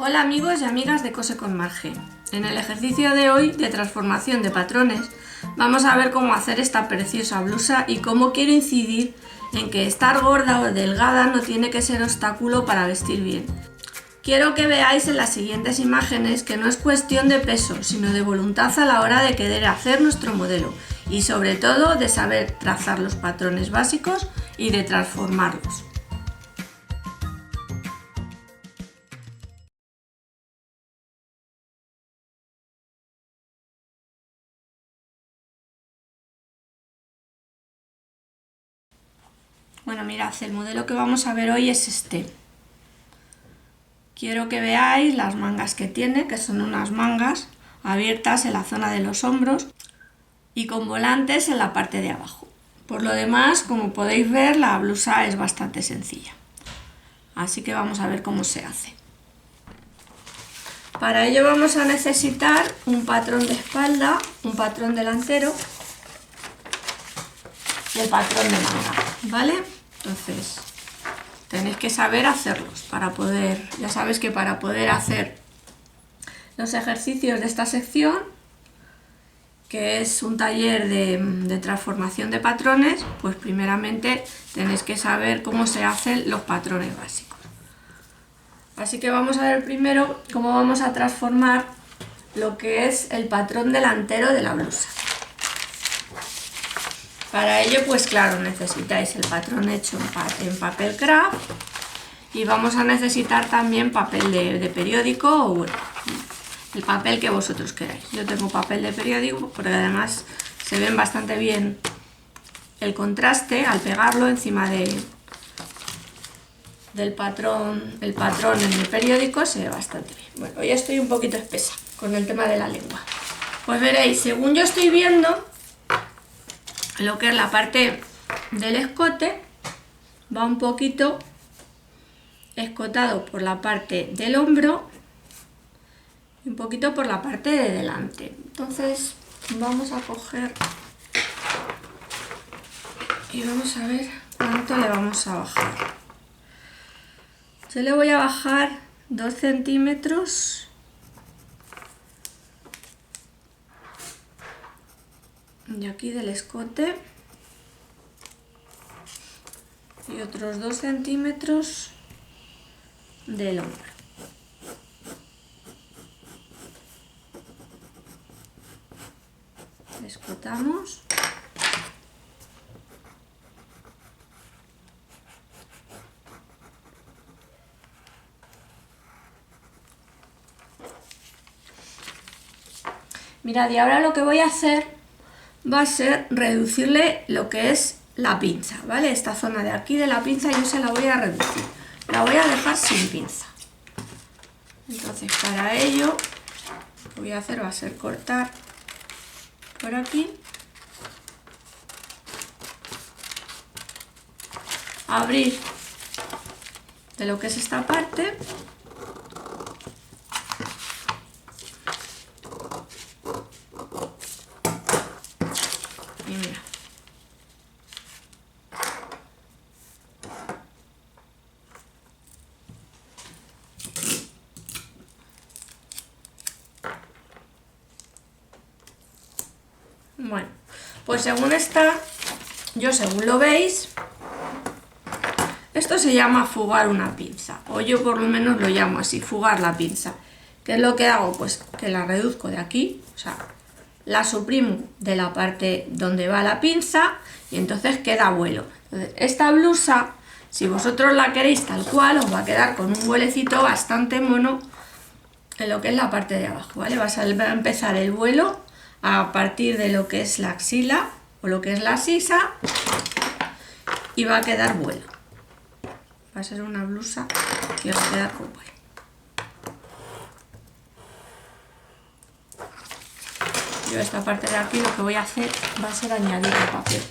Hola amigos y amigas de Cose con Marge. En el ejercicio de hoy de transformación de patrones vamos a ver cómo hacer esta preciosa blusa y cómo quiero incidir en que estar gorda o delgada no tiene que ser obstáculo para vestir bien. Quiero que veáis en las siguientes imágenes que no es cuestión de peso, sino de voluntad a la hora de querer hacer nuestro modelo y sobre todo de saber trazar los patrones básicos y de transformarlos. Bueno, mirad, el modelo que vamos a ver hoy es este. Quiero que veáis las mangas que tiene, que son unas mangas abiertas en la zona de los hombros y con volantes en la parte de abajo. Por lo demás, como podéis ver, la blusa es bastante sencilla. Así que vamos a ver cómo se hace. Para ello vamos a necesitar un patrón de espalda, un patrón delantero y el patrón de manga, ¿vale? Entonces, tenéis que saber hacerlos para poder, ya sabéis que para poder hacer los ejercicios de esta sección, que es un taller de transformación de patrones, pues primeramente tenéis que saber cómo se hacen los patrones básicos. Así que vamos a ver primero cómo vamos a transformar lo que es el patrón delantero de la blusa. Para ello, pues claro, necesitáis el patrón hecho en papel craft y vamos a necesitar también papel de periódico o bueno, el papel que vosotros queráis. Yo tengo papel de periódico porque además se ven bastante bien el contraste al pegarlo encima del patrón. El patrón en el periódico se ve bastante bien. Bueno, hoy estoy un poquito espesa con el tema de la lengua. Pues veréis, según yo estoy viendo, lo que es la parte del escote va un poquito escotado por la parte del hombro y un poquito por la parte de delante. Entonces vamos a coger y vamos a ver cuánto le vamos a bajar. Yo le voy a bajar 2 centímetros de aquí del escote y otros 2 centímetros del hombro. Escotamos. Mirad, y ahora lo que voy a hacer va a ser reducirle lo que es la pinza, ¿vale? Esta zona de aquí de la pinza yo se la voy a reducir. La voy a dejar sin pinza. Entonces, para ello, lo que voy a hacer va a ser cortar por aquí, abrir de lo que es esta parte y mira. Bueno, pues según está, según lo veis, esto se llama fugar una pinza, o yo por lo menos lo llamo así, fugar la pinza. ¿Qué es lo que hago? Pues que la reduzco de aquí, o sea, la suprimo de la parte donde va la pinza y entonces queda vuelo. Entonces, esta blusa, si vosotros la queréis tal cual, os va a quedar con un vuelecito bastante mono en lo que es la parte de abajo, ¿vale? Va a empezar el vuelo a partir de lo que es la axila o lo que es la sisa y va a quedar vuelo. Va a ser una blusa que va a quedar con vuelo. Yo esta parte de aquí lo que voy a hacer va a ser añadir el papel.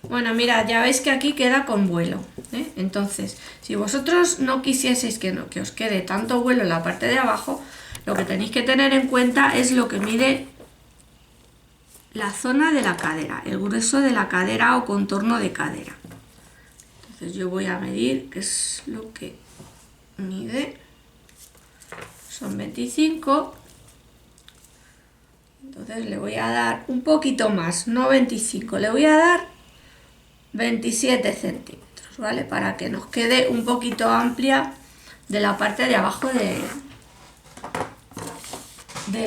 Bueno, mirad, ya veis que aquí queda con vuelo, ¿eh? Entonces, si vosotros no quisieseis que os quede tanto vuelo en la parte de abajo, lo que tenéis que tener en cuenta es lo que mide la zona de la cadera, el grueso de la cadera o contorno de cadera. Entonces yo voy a medir, que es lo que mide, son 25. Entonces le voy a dar un poquito más, no 25, le voy a dar 27 centímetros, ¿vale? Para que nos quede un poquito amplia de la parte de abajo de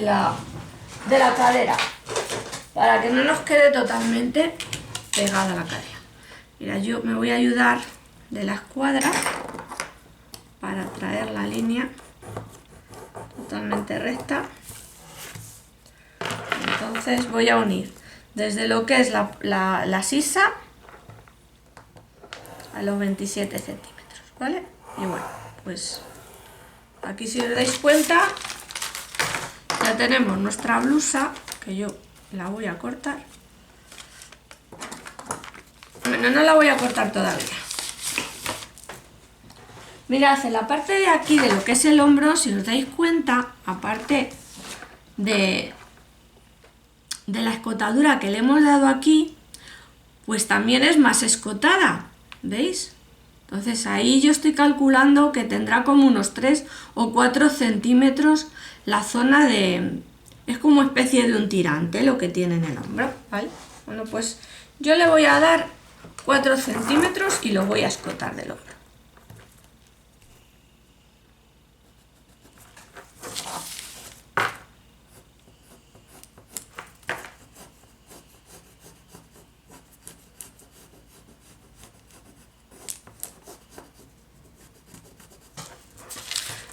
la cadera, para que no nos quede totalmente pegada la cadera. Mira, yo me voy a ayudar de la escuadra para traer la línea totalmente recta. Entonces voy a unir desde lo que es la sisa a los 27 centímetros, ¿vale? Y bueno, pues aquí, si os dais cuenta, ya tenemos nuestra blusa, que yo la voy a cortar. Bueno, no la voy a cortar todavía. Mirad, en la parte de aquí de lo que es el hombro, si os dais cuenta, aparte de la escotadura que le hemos dado aquí, pues también es más escotada, ¿veis? Entonces ahí yo estoy calculando que tendrá como unos 3 o 4 centímetros la zona de... Es como especie de un tirante lo que tiene en el hombro, ¿vale? Bueno, pues yo le voy a dar 4 centímetros y lo voy a escotar del hombro.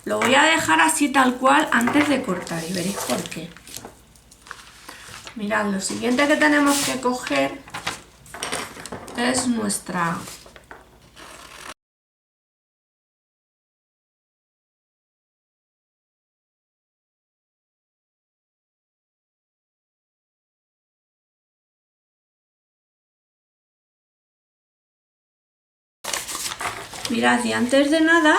Lo voy a dejar así tal cual antes de cortar y veréis por qué. Mirad, lo siguiente que tenemos que coger es nuestra... Mirad, y antes de nada,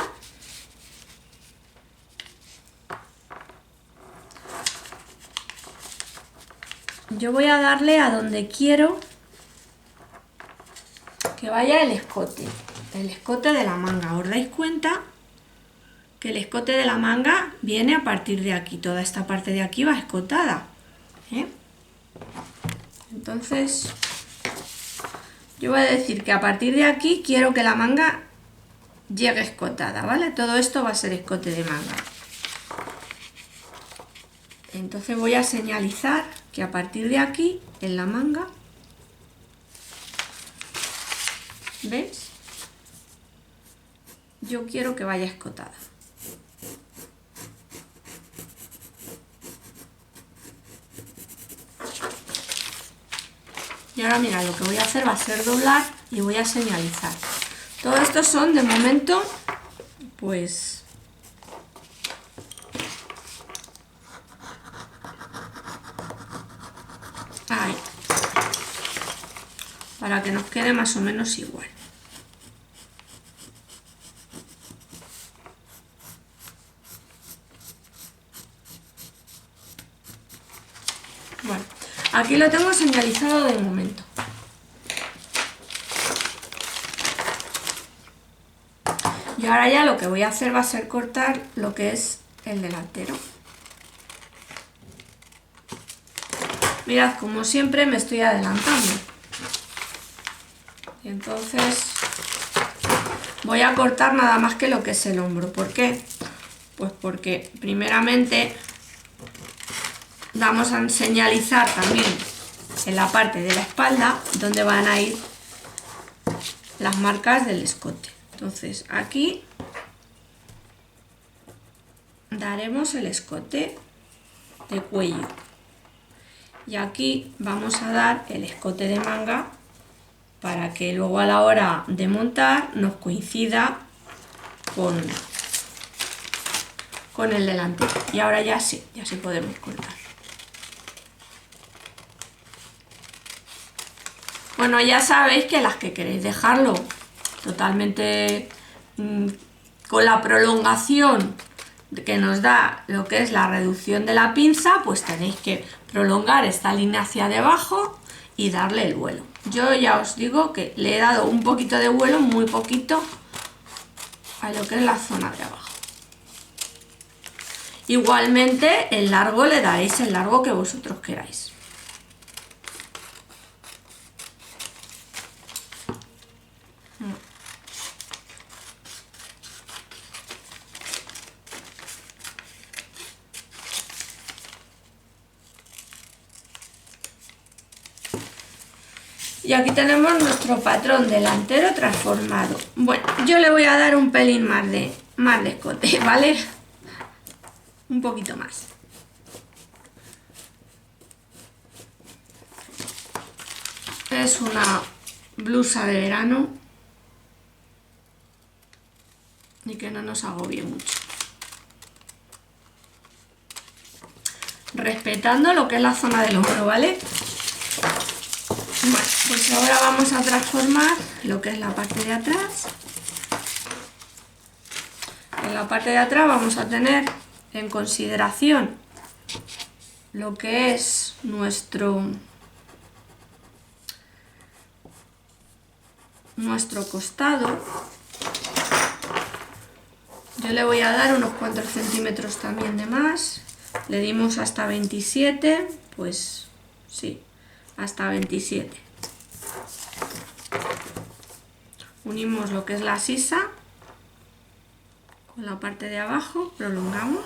yo voy a darle a donde quiero que vaya el escote de la manga. ¿Os dais cuenta que el escote de la manga viene a partir de aquí? Toda esta parte de aquí va escotada, ¿eh? Entonces, yo voy a decir que a partir de aquí quiero que la manga llegue escotada, ¿vale? Todo esto va a ser escote de manga. Entonces voy a señalizar que a partir de aquí, en la manga, ¿veis? Yo quiero que vaya escotada. Y ahora mira, lo que voy a hacer va a ser doblar y voy a señalizar. Todo esto son, de momento, pues... ahí. Para que nos quede más o menos igual. Bueno, aquí lo tengo señalizado de momento. Y ahora ya lo que voy a hacer va a ser cortar lo que es el delantero. Mirad, como siempre me estoy adelantando. Y entonces voy a cortar nada más que lo que es el hombro. ¿Por qué? Pues porque primeramente vamos a señalizar también en la parte de la espalda donde van a ir las marcas del escote. Entonces aquí daremos el escote de cuello y aquí vamos a dar el escote de manga para que luego a la hora de montar nos coincida con el delantero. Y ahora ya sí podemos cortar. Bueno, ya sabéis que las que queréis dejarlo totalmente con la prolongación que nos da lo que es la reducción de la pinza, pues tenéis que prolongar esta línea hacia debajo y darle el vuelo. Yo ya os digo que le he dado un poquito de vuelo, muy poquito, a lo que es la zona de abajo. Igualmente el largo le daréis el largo que vosotros queráis. Y aquí tenemos nuestro patrón delantero transformado. Bueno, yo le voy a dar un pelín más de escote, ¿vale? Un poquito más. Es una blusa de verano y que no nos agobie mucho. Respetando lo que es la zona del hombro, ¿vale? Bueno, pues ahora vamos a transformar lo que es la parte de atrás. En la parte de atrás vamos a tener en consideración lo que es nuestro costado. Yo le voy a dar unos cuantos centímetros también de más. Le dimos hasta 27, pues sí, hasta 27. Unimos lo que es la sisa con la parte de abajo, prolongamos.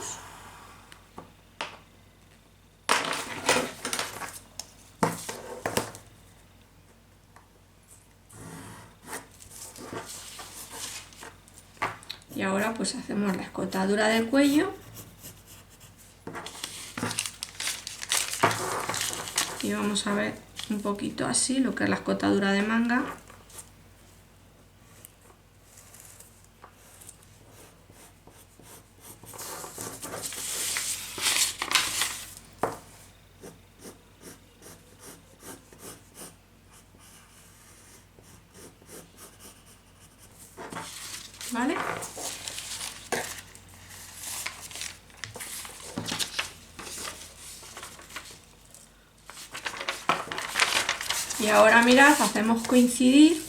Y ahora pues hacemos la escotadura del cuello. Y vamos a ver un poquito así lo que es la escotadura de manga. ¿Vale? Y ahora mirad, hacemos coincidir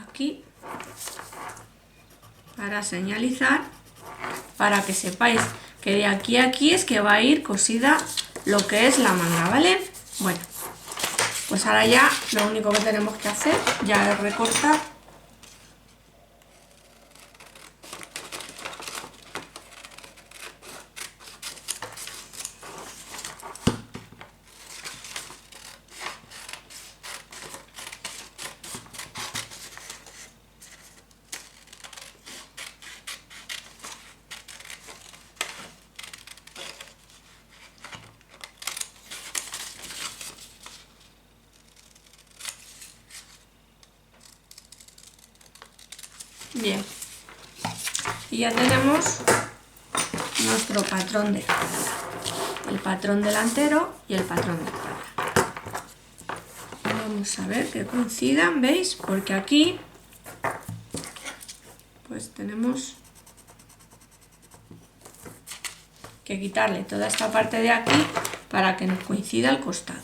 aquí para señalizar, para que sepáis que de aquí a aquí es que va a ir cosida lo que es la manga, ¿vale? Bueno, pues ahora ya lo único que tenemos que hacer ya es recortar. Bien, y ya tenemos nuestro patrón de espalda, el patrón delantero y el patrón de espalda. Vamos a ver que coincidan, ¿veis? Porque aquí pues tenemos que quitarle toda esta parte de aquí para que nos coincida el costado.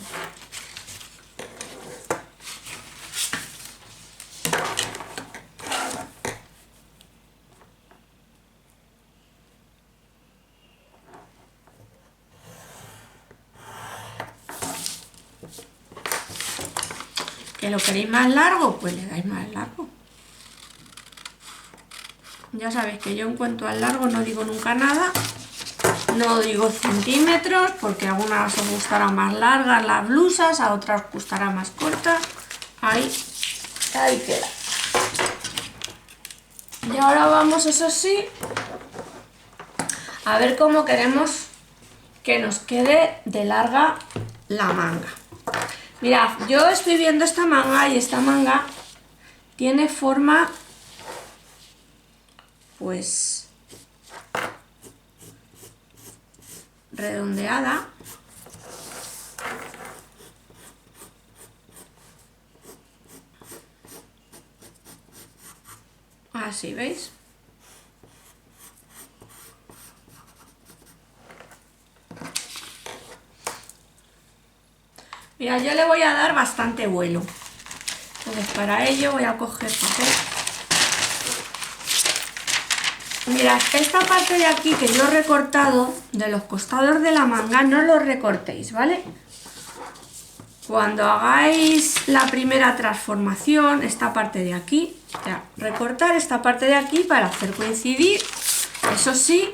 ¿Que lo queréis más largo? Pues le dais más largo. Ya sabéis que yo en cuanto al largo no digo nunca nada. No digo centímetros porque a algunas os gustarán más largas las blusas, a otras os gustará más cortas. Ahí queda. Y ahora vamos, eso sí, a ver cómo queremos que nos quede de larga la manga. Mirad, yo estoy viendo esta manga y esta manga tiene forma, pues, redondeada. así, ¿veis? Mira, yo le voy a dar bastante vuelo. Entonces para ello voy a coger papel. Mirad, esta parte de aquí que yo he recortado de los costados de la manga, no lo recortéis, ¿vale? Cuando hagáis la primera transformación, esta parte de aquí, recortar esta parte de aquí para hacer coincidir, eso sí,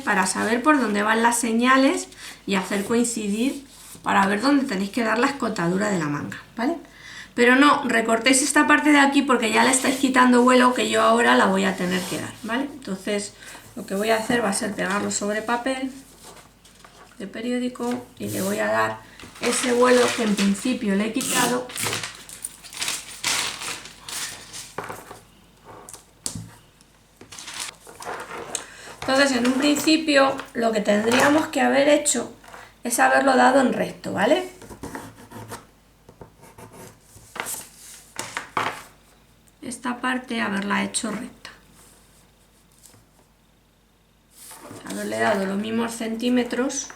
para saber por dónde van las señales y hacer coincidir para ver dónde tenéis que dar la escotadura de la manga, ¿vale? Pero no recortéis esta parte de aquí porque ya le estáis quitando vuelo que yo ahora la voy a tener que dar, ¿vale? Entonces lo que voy a hacer va a ser pegarlo sobre papel de periódico y le voy a dar ese vuelo que en principio le he quitado. Entonces en un principio lo que tendríamos que haber hecho es haberlo dado en recto, ¿vale? Esta parte haberla hecho recta. Haberle dado los mismos centímetros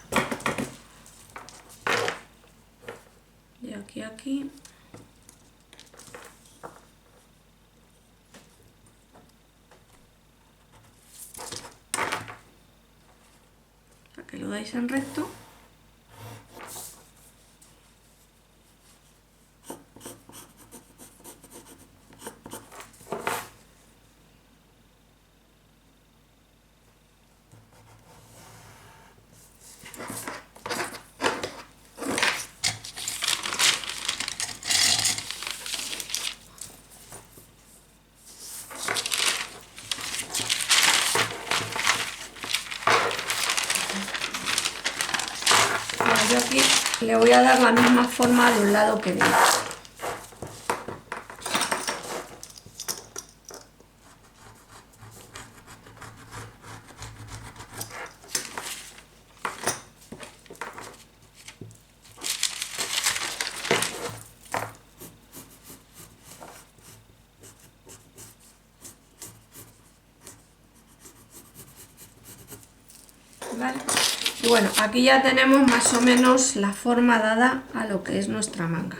de aquí a aquí. Para que lo dais en recto. Yo aquí le voy a dar la misma forma de un lado que de otro. ¿Vale? Y bueno, aquí ya tenemos más o menos la forma dada a lo que es nuestra manga.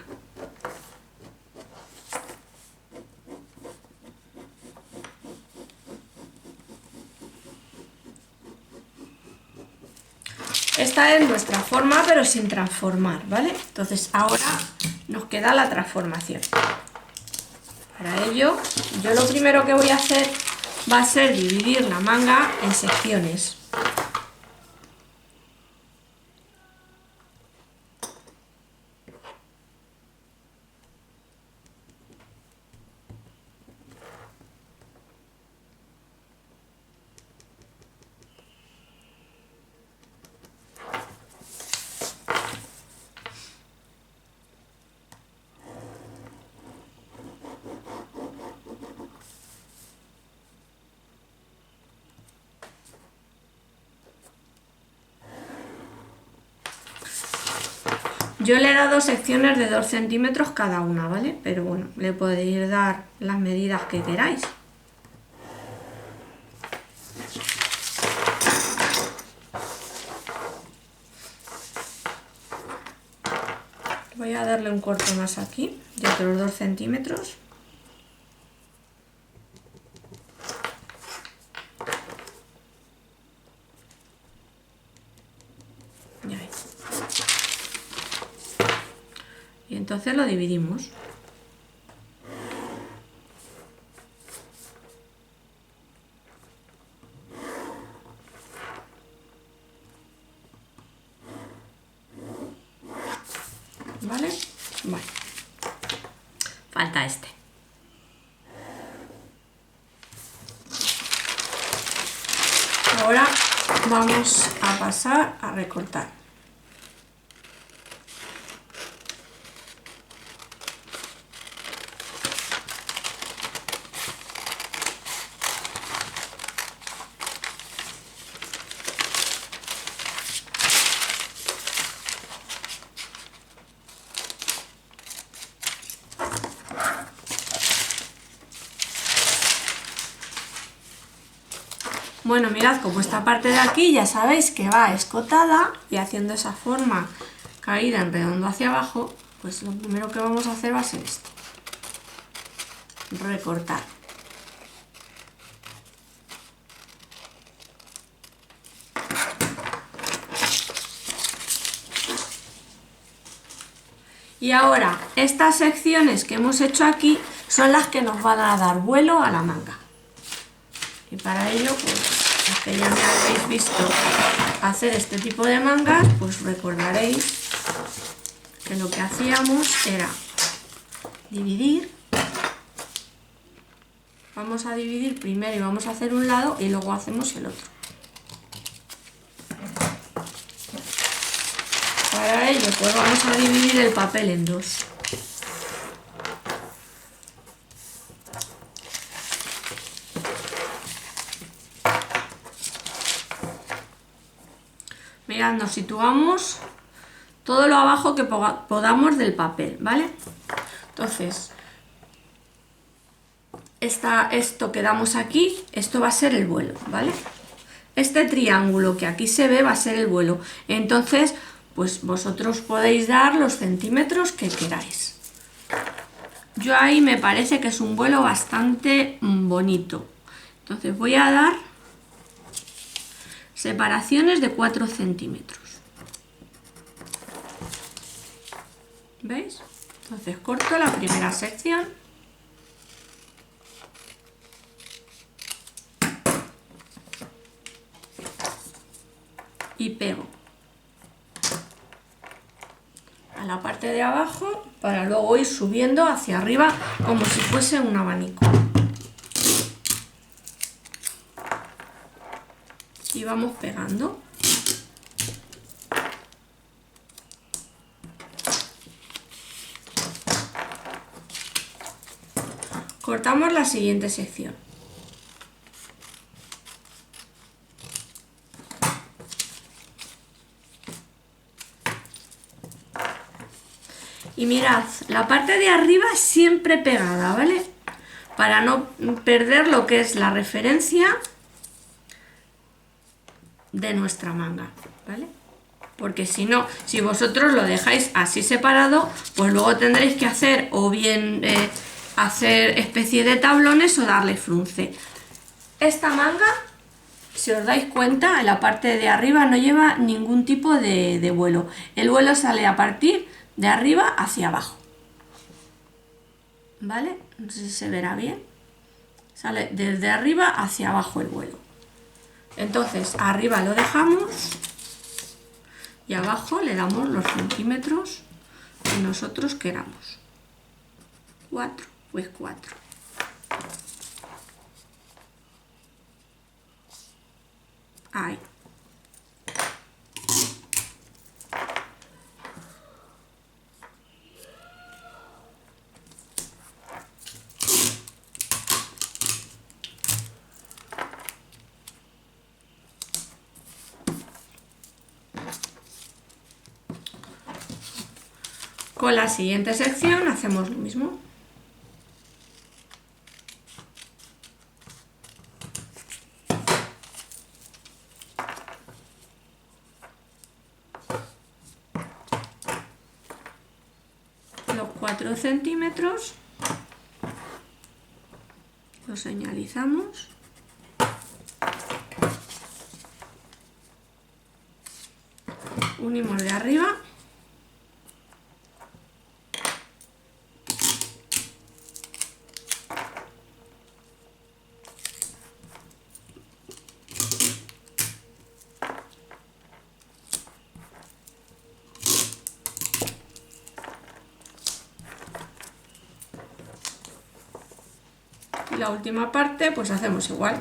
Esta es nuestra forma, pero sin transformar, ¿vale? Entonces ahora nos queda la transformación. Para ello, yo lo primero que voy a hacer va a ser dividir la manga en secciones. Yo le he dado secciones de 2 centímetros cada una, ¿vale? Pero bueno, le podéis dar las medidas que queráis. Voy a darle un corte más aquí, de otros 2 centímetros. Y ahí. Y entonces lo dividimos. ¿Vale? Bueno. Falta este. Ahora vamos a pasar a recortar. Bueno, mirad, como esta parte de aquí ya sabéis que va escotada y haciendo esa forma caída en redondo hacia abajo, pues lo primero que vamos a hacer va a ser esto. Recortar. Y ahora, estas secciones que hemos hecho aquí son las que nos van a dar vuelo a la manga. Y para ello, pues, los que ya me habéis visto hacer este tipo de mangas, pues recordaréis que lo que hacíamos era dividir. Vamos a dividir primero y vamos a hacer un lado y luego hacemos el otro. Para ello, pues vamos a dividir el papel en dos. Mirad, nos situamos todo lo abajo que podamos del papel, ¿vale? Entonces, esto que damos aquí, esto va a ser el vuelo, ¿vale? Este triángulo que aquí se ve va a ser el vuelo. Entonces, pues vosotros podéis dar los centímetros que queráis. Yo ahí me parece que es un vuelo bastante bonito. Entonces voy a dar separaciones de 4 centímetros. ¿Veis? Entonces corto la primera sección. Y pego a la parte de abajo para luego ir subiendo hacia arriba como si fuese un abanico. Y vamos pegando. Cortamos la siguiente sección. Y mirad, la parte de arriba siempre pegada, ¿vale? Para no perder lo que es la referencia de nuestra manga, ¿vale? Porque si no, si vosotros lo dejáis así separado, pues luego tendréis que hacer o bien hacer especie de tablones o darle frunce. Esta manga, si os dais cuenta, en la parte de arriba no lleva ningún tipo de vuelo. El vuelo sale a partir de arriba hacia abajo. ¿Vale? No sé si se verá bien. Sale desde arriba hacia abajo el vuelo. Entonces, arriba lo dejamos y abajo le damos los centímetros que nosotros queramos. 4, pues 4. Ahí. Con la siguiente sección hacemos lo mismo. Los 4 centímetros los señalizamos. Unimos de arriba. Y la última parte pues hacemos igual.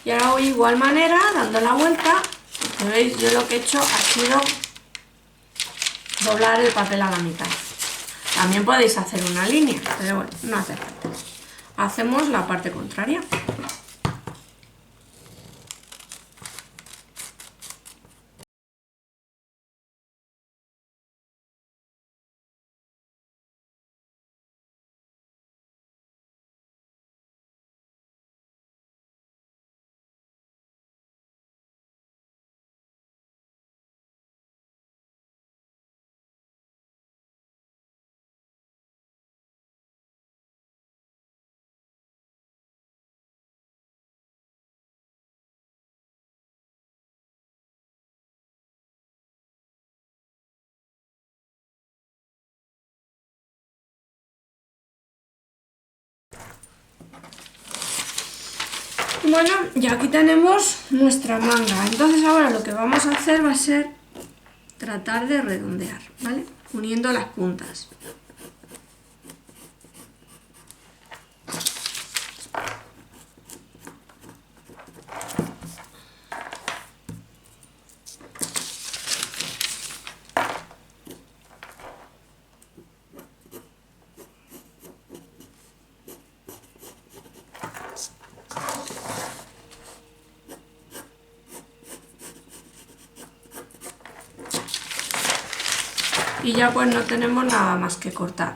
Y ahora voy de igual manera, dando la vuelta. ¿Veis? Yo lo que he hecho ha sido doblar el papel a la mitad. También podéis hacer una línea, pero bueno, no hace falta. Hacemos la parte contraria. Bueno, y aquí tenemos nuestra manga. Entonces ahora lo que vamos a hacer va a ser tratar de redondear, ¿vale? Uniendo las puntas. Y ya pues no tenemos nada más que cortar.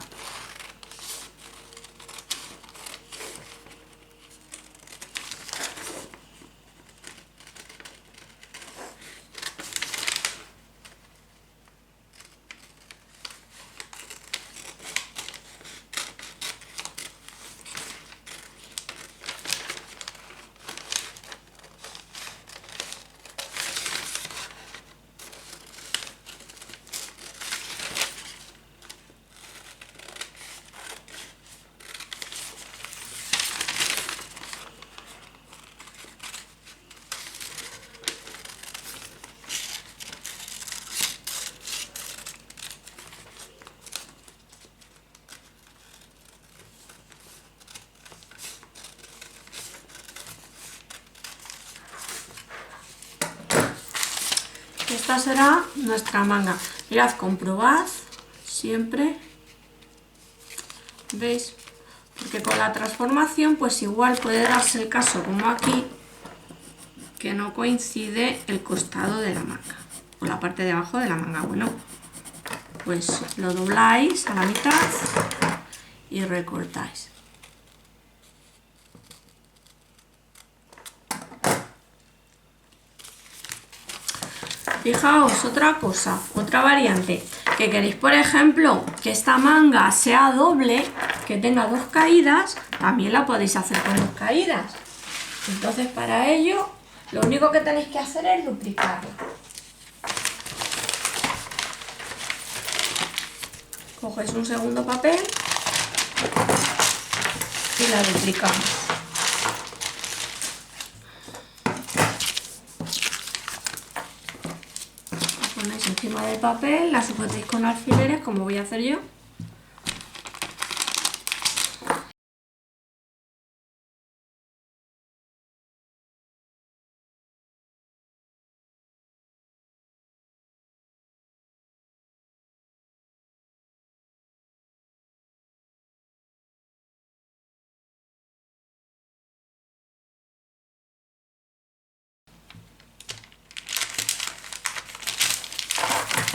Esta será nuestra manga. Mirad, comprobad siempre. ¿Veis? Porque con la transformación pues igual puede darse el caso como aquí que no coincide el costado de la manga o la parte de abajo de la manga. Bueno, pues lo dobláis a la mitad y recortáis. Fijaos, otra cosa, otra variante, que queréis, por ejemplo, que esta manga sea doble, que tenga 2 caídas, también la podéis hacer con 2 caídas. Entonces, para ello, lo único que tenéis que hacer es duplicarla. Cogéis un segundo papel y la duplicamos. Ponéis encima del papel, la sujetáis con alfileres, como voy a hacer yo.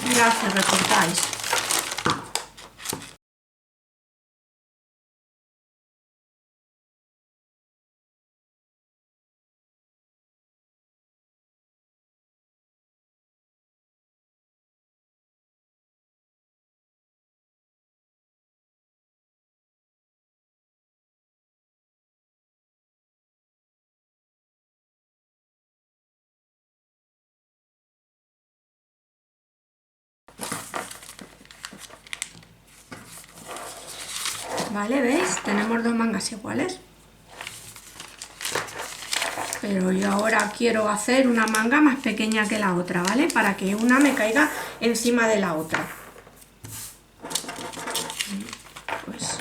Y la recortáis. ¿Vale? ¿Veis? Tenemos 2 mangas iguales. Pero yo ahora quiero hacer una manga más pequeña que la otra, ¿vale? Para que una me caiga encima de la otra. Pues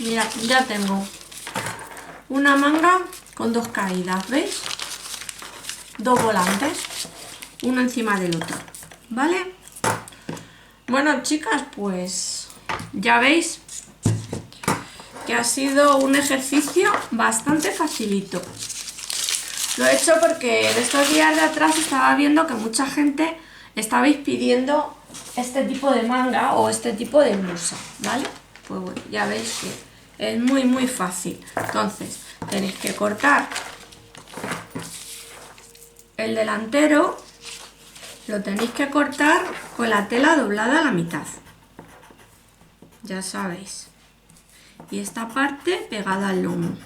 Mira, ya tengo una manga con 2 caídas, ¿veis? 2 volantes, uno encima del otro, ¿vale? Bueno, chicas, pues ya veis que ha sido un ejercicio bastante facilito. Lo he hecho porque en estos días de atrás estaba viendo que mucha gente estabais pidiendo este tipo de manga o este tipo de blusa, ¿vale? Pues bueno, ya veis que es muy fácil. Entonces, tenéis que cortar el delantero, lo tenéis que cortar con la tela doblada a la mitad. Ya sabéis. Y esta parte pegada al lomo.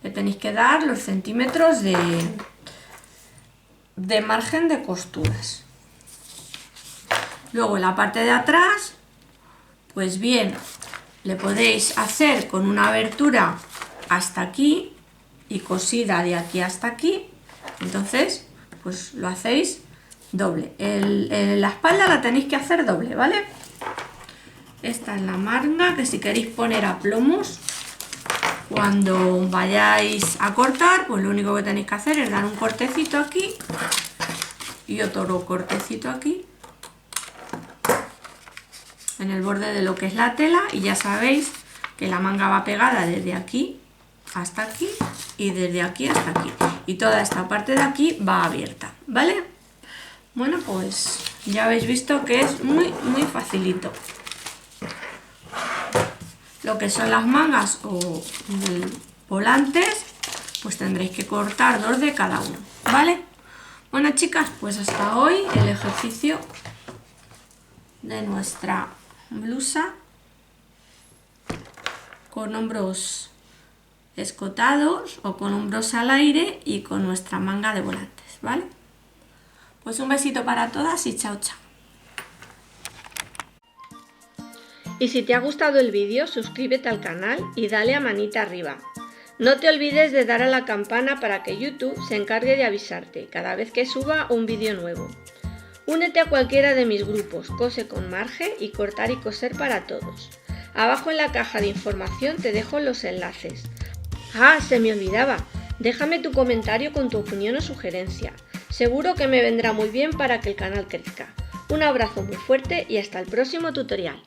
Le tenéis que dar los centímetros de margen de costuras. Luego en la parte de atrás, pues bien, le podéis hacer con una abertura hasta aquí y cosida de aquí hasta aquí. Entonces, pues lo hacéis doble. La espalda la tenéis que hacer doble, ¿vale? Esta es la manga que si queréis poner a plomos, cuando vayáis a cortar, pues lo único que tenéis que hacer es dar un cortecito aquí y otro cortecito aquí en el borde de lo que es la tela, y ya sabéis que la manga va pegada desde aquí hasta aquí y desde aquí hasta aquí, y toda esta parte de aquí va abierta, ¿vale? Bueno, pues ya habéis visto que es muy facilito. Lo que son las mangas o volantes, pues tendréis que cortar 2 de cada uno, ¿vale? Bueno, chicas, pues hasta hoy el ejercicio de nuestra blusa con hombros escotados o con hombros al aire y con nuestra manga de volantes, ¿vale? Pues un besito para todas y chao, chao. Y si te ha gustado el vídeo, suscríbete al canal y dale a manita arriba. No te olvides de dar a la campana para que YouTube se encargue de avisarte cada vez que suba un vídeo nuevo. Únete a cualquiera de mis grupos, Cose con Marge y Cortar y Coser para Todos. Abajo en la caja de información te dejo los enlaces. ¡Ah, se me olvidaba! Déjame tu comentario con tu opinión o sugerencia. Seguro que me vendrá muy bien para que el canal crezca. Un abrazo muy fuerte y hasta el próximo tutorial.